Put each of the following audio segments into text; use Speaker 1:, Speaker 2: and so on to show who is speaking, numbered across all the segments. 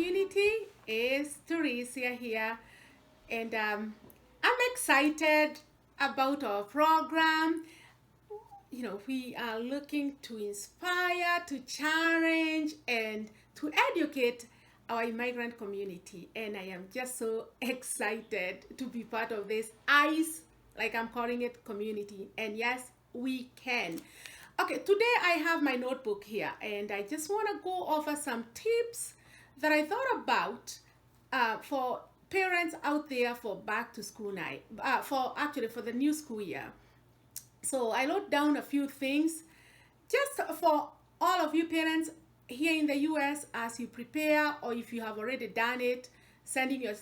Speaker 1: community. It's Teresa here, and I'm excited about our program. We are looking to inspire, to challenge, and to educate our immigrant community. And I am just so excited to be part of this ICE, like I'm calling it, community. And yes, we can. Okay, today I have my notebook here, and I just want to go over some tips that I thought about for parents out there for back to school night, for the new school year. So I wrote down a few things just for all of you parents here in the US as you prepare, or if you have already done it, sending your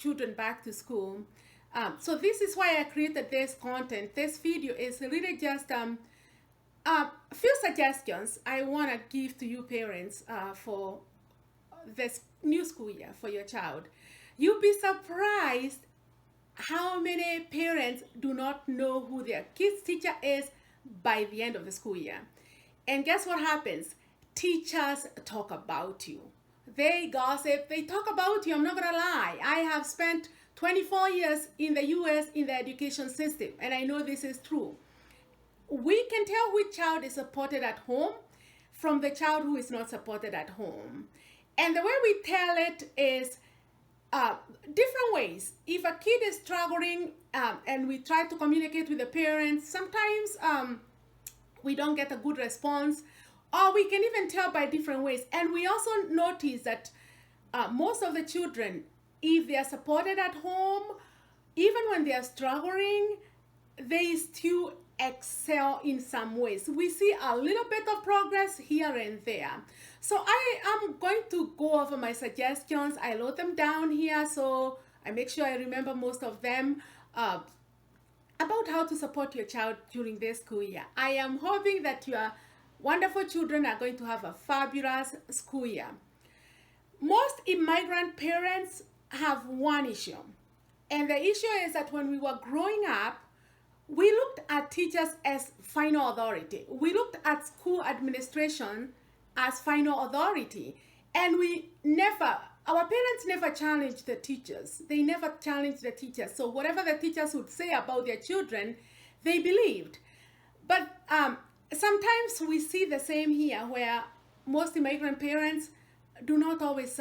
Speaker 1: children back to school. So this is why I created this content. This video is really just a few suggestions I want to give to you parents for this new school year for your child. You'll be surprised how many parents do not know who their kid's teacher is by the end of the school year. And guess what happens? Teachers talk about you. They gossip, they talk about you. I'm not gonna lie. I have spent 24 years in the US in the education system, and I know this is true. We can tell which child is supported at home from the child who is not supported at home. And the way we tell it is different ways. If a kid is struggling and we try to communicate with the parents, sometimes we don't get a good response, or we can even tell by different ways. And we also notice that most of the children, if they are supported at home, even when they are struggling, they still excel in some ways. We see a little bit of progress here and there. So I am going to go over my suggestions. I wrote them down here, so I make sure I remember most of them about how to support your child during this school year. I am hoping that your wonderful children are going to have a fabulous school year. Most immigrant parents have one issue, and the issue is that when we were growing up, we looked at teachers as final authority. We looked at school administration as final authority. And our parents never challenged the teachers. They never challenged the teachers. So whatever the teachers would say about their children, they believed. But sometimes we see the same here, where most immigrant parents do not always,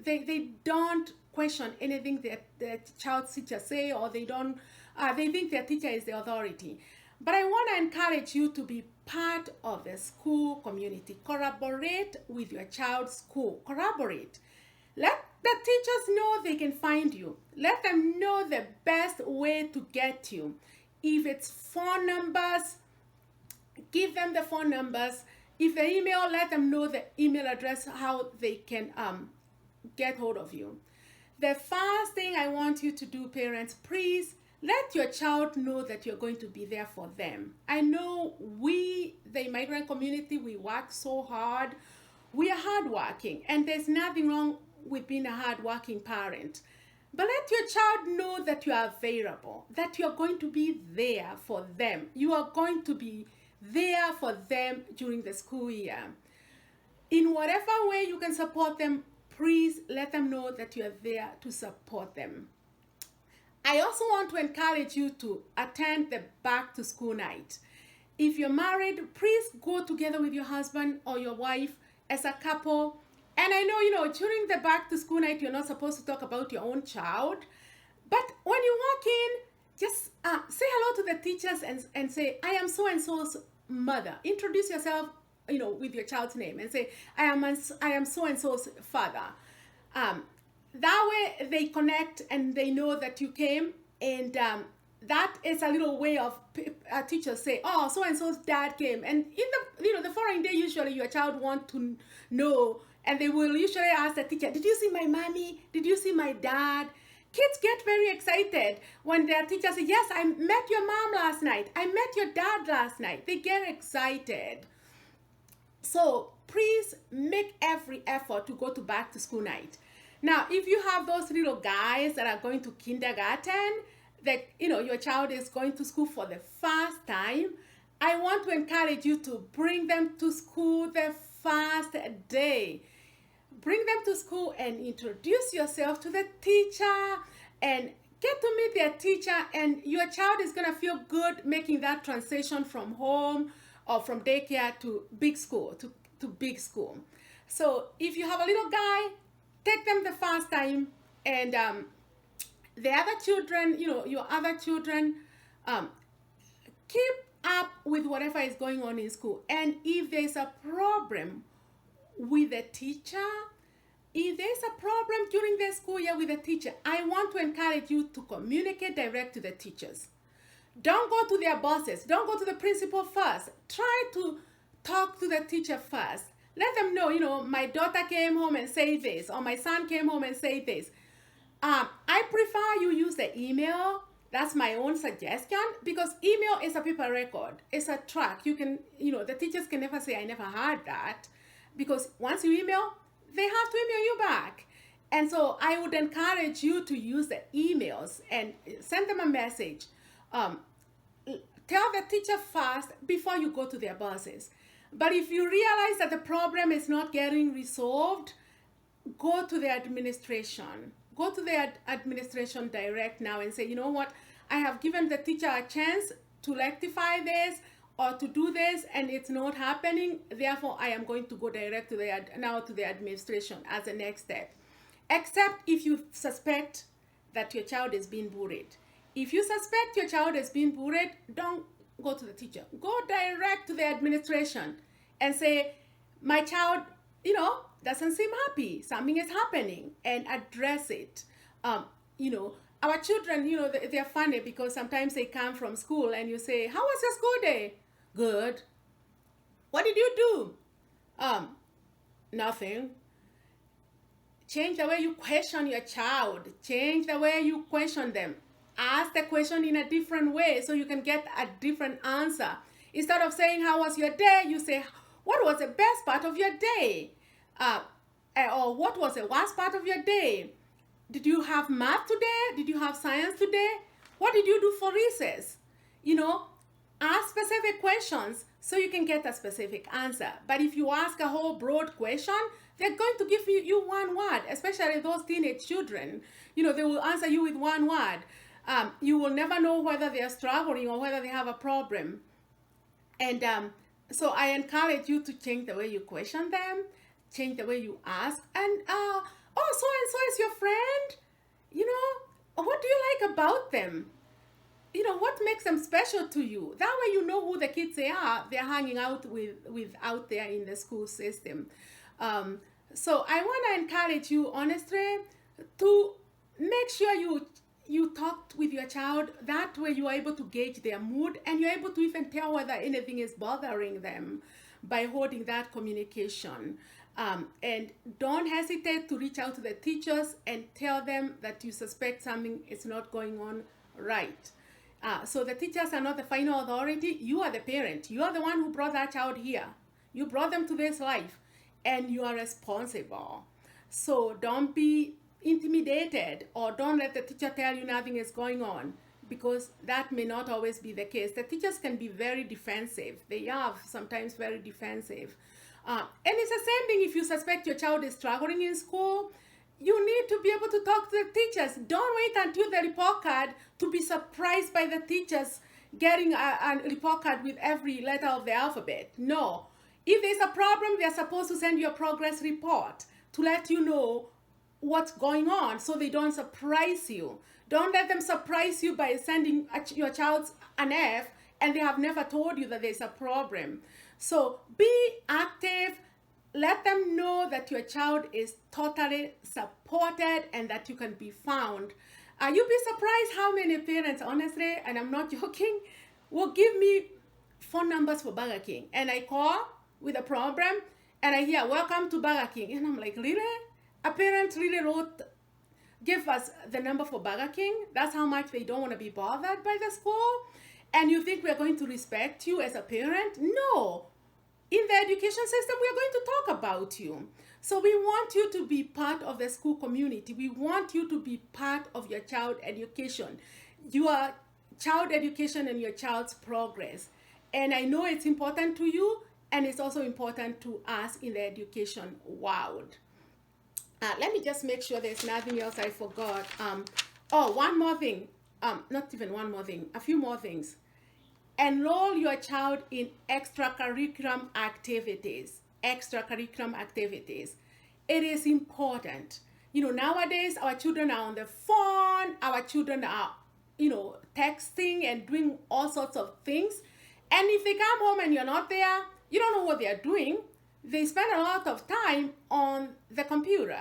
Speaker 1: they don't question anything that the child's teacher say, or they think their teacher is the authority. But I want to encourage you to be part of the school community. Collaborate with your child's school. Collaborate. Let the teachers know they can find you. Let them know the best way to get you. If it's phone numbers, give them the phone numbers. If the email, let them know the email address, how they can get hold of you. The first thing I want you to do, parents, please let your child know that you're going to be there for them. I know we, the immigrant community, we work so hard. We are hardworking, and there's nothing wrong with being a hardworking parent. But let your child know that you are available, that you're going to be there for them. You are going to be there for them during the school year. In whatever way you can support them, please let them know that you are there to support them. I also want to encourage you to attend the back to school night. If you're married, please go together with your husband or your wife as a couple. And I know, during the back to school night, you're not supposed to talk about your own child. But when you walk in, just say hello to the teachers and say, I am so-and-so's mother. Introduce yourself, with your child's name, and say, I am so-and-so's father. That way they connect and they know that you came, and that is a little way of teachers say, oh, so-and-so's dad came. And in the following day, usually your child want to know, and they will usually ask the teacher, did you see my mommy? Did you see my dad? Kids get very excited when their teacher says, yes, I met your mom last night. I met your dad last night. They get excited. So please make every effort to go to back to school night. Now, if you have those little guys that are going to kindergarten, that your child is going to school for the first time, I want to encourage you to bring them to school the first day. bring them to school and introduce yourself to the teacher and get to meet their teacher, and your child is going to feel good making that transition from home or from daycare to big school, to big school. So if you have a little guy, take them the first time, and the other children, your other children, um, keep up with whatever is going on in school. And if there's a problem with the teacher, if there's a problem during the school year with the teacher, I want to encourage you to communicate direct to the teachers. Don't go to their bosses. Don't go to the principal first. Try to talk to the teacher first. Let them know, my daughter came home and said this, or my son came home and said this. I prefer you use the email. That's my own suggestion, because email is a paper record. It's a track. You can, the teachers can never say, I never heard that, because once you email, they have to email you back. And so I would encourage you to use the emails and send them a message. Tell the teacher first before you go to their bosses. But if you realize that the problem is not getting resolved, go to the administration. Go to the administration direct now and say, you know what, I have given the teacher a chance to rectify this or to do this, and it's not happening. Therefore, I am going to go direct to the administration as a next step. Except if you suspect that your child is being bullied. If you suspect your child is being bullied, don't go to the teacher. Go direct to the administration and say, my child, doesn't seem happy. Something is happening, and address it. Our children, they're funny, because sometimes they come from school and you say, how was your school day? Good. What did you do? Nothing. Change the way you question your child. Change the way you question them. Ask the question in a different way so you can get a different answer. Instead of saying, how was your day? You say, what was the best part of your day? Or what was the worst part of your day? Did you have math today? Did you have science today? What did you do for recess? Ask specific questions so you can get a specific answer. But if you ask a whole broad question, they're going to give you one word, especially those teenage children. They will answer you with one word. You will never know whether they are struggling or whether they have a problem. And so I encourage you to change the way you question them, change the way you ask. And so is your friend. What do you like about them? What makes them special to you? That way you know who the kids they are. They're hanging out with out there in the school system. So I want to encourage you, honestly, to make sure you talk with your child. That way you are able to gauge their mood, and you're able to even tell whether anything is bothering them by holding that communication. And don't hesitate to reach out to the teachers and tell them that you suspect something is not going on right. So the teachers are not the final authority. You are the parent. You are the one who brought that child here. You brought them to this life, and you are responsible. So don't be intimidated, or don't let the teacher tell you nothing is going on, because that may not always be the case. The teachers can be very defensive. They are sometimes very defensive. And it's the same thing if you suspect your child is struggling in school. You need to be able to talk to the teachers. Don't wait until the report card to be surprised by the teachers getting a report card with every letter of the alphabet. No. If there's a problem, they're supposed to send you a progress report to let you know what's going on, so they don't surprise you. Don't let them surprise you by sending your child an F and they have never told you that there's a problem. So be active. Let them know that your child is totally supported and that you can be found. You'll be surprised how many parents, honestly, and I'm not joking, will give me phone numbers for Burger King. And I call with a problem and I hear, welcome to Burger King. And I'm like, really? A parent really give us the number for Burger King? That's how much they don't want to be bothered by the school? And you think we're going to respect you as a parent? No. In the education system, we're going to talk about you. So we want you to be part of the school community. We want you to be part of your child education, your child education and your child's progress. And I know it's important to you, and it's also important to us in the education world. Let me just make sure there's nothing else I forgot. Oh, one more thing. Not even one more thing. A few more things. Enroll your child in extracurriculum activities. Extracurriculum activities. It is important. Nowadays our children are on the phone. Our children are, texting and doing all sorts of things. And if they come home and you're not there, you don't know what they're doing. They spend a lot of time on the computer.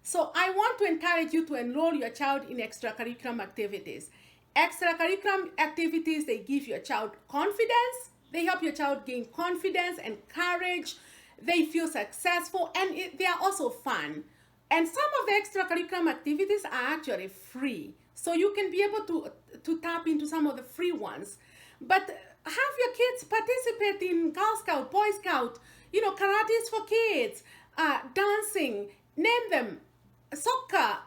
Speaker 1: So I want to encourage you to enroll your child in extracurriculum activities. Extracurriculum activities, they give your child confidence. They help your child gain confidence and courage. They feel successful, and they are also fun. And some of the extracurriculum activities are actually free. So you can be able to tap into some of the free ones. But have your kids participate in Girl Scout, Boy Scout, karate's for kids, dancing, name them, soccer,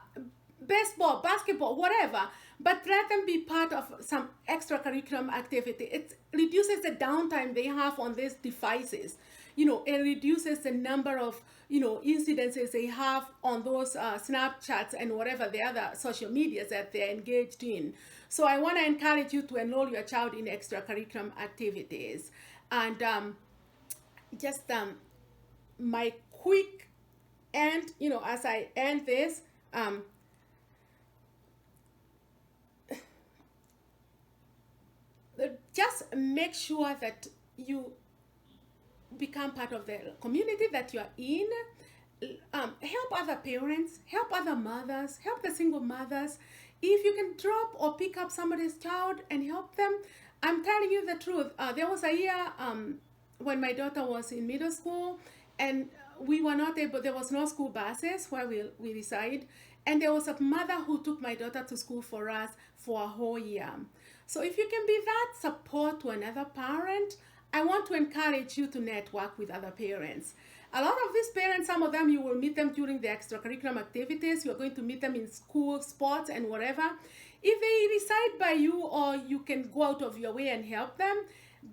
Speaker 1: baseball, basketball, whatever. But let them be part of some extracurriculum activity. It reduces the downtime they have on these devices. It reduces the number of, incidences they have on those Snapchats and whatever the other social medias that they're engaged in. So I want to encourage you to enroll your child in extracurriculum activities. And just my quick end, as I end this, just make sure that you become part of the community that you are in. Help other parents, help other mothers, help the single mothers. If you can drop or pick up somebody's child and help them, I'm telling you the truth. There was a year when my daughter was in middle school, and we were not able, there was no school buses where we reside, and there was a mother who took my daughter to school for us for a whole year. So if you can be that support to another parent, I want to encourage you to network with other parents. A lot of these parents, some of them you will meet them during the extracurriculum activities. You're going to meet them in school, sports, and whatever. If they reside by you, or you can go out of your way and help them,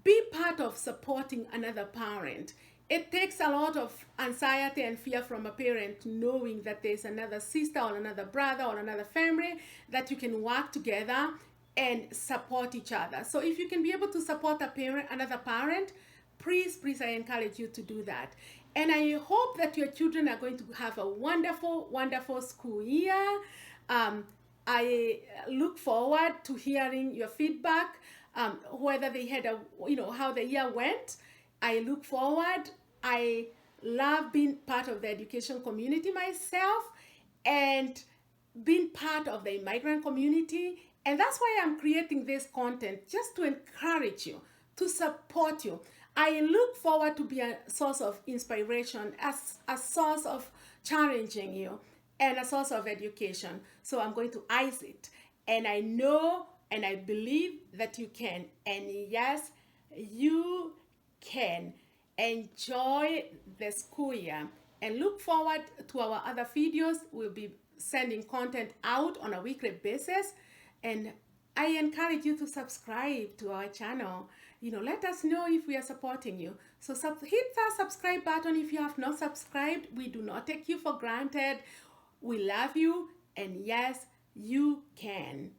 Speaker 1: be part of supporting another parent. It takes a lot of anxiety and fear from a parent knowing that there's another sister or another brother or another family that you can work together and support each other. So if you can be able to support another parent, please, I encourage you to do that. And I hope that your children are going to have a wonderful, wonderful school year. I look forward to hearing your feedback, whether they had how the year went. I look forward. I love being part of the education community myself, and being part of the immigrant community. And that's why I'm creating this content, just to encourage you, to support you. I look forward to be a source of inspiration, as a source of challenging you, and a source of education. So I'm going to ice it. And I know and I believe that you can. And yes, you can. Enjoy the school year and look forward to our other videos. We'll be sending content out on a weekly basis. And I encourage you to subscribe to our channel. Let us know if we are supporting you. So hit that subscribe button if you have not subscribed. We do not take you for granted. We love you, and yes, you can.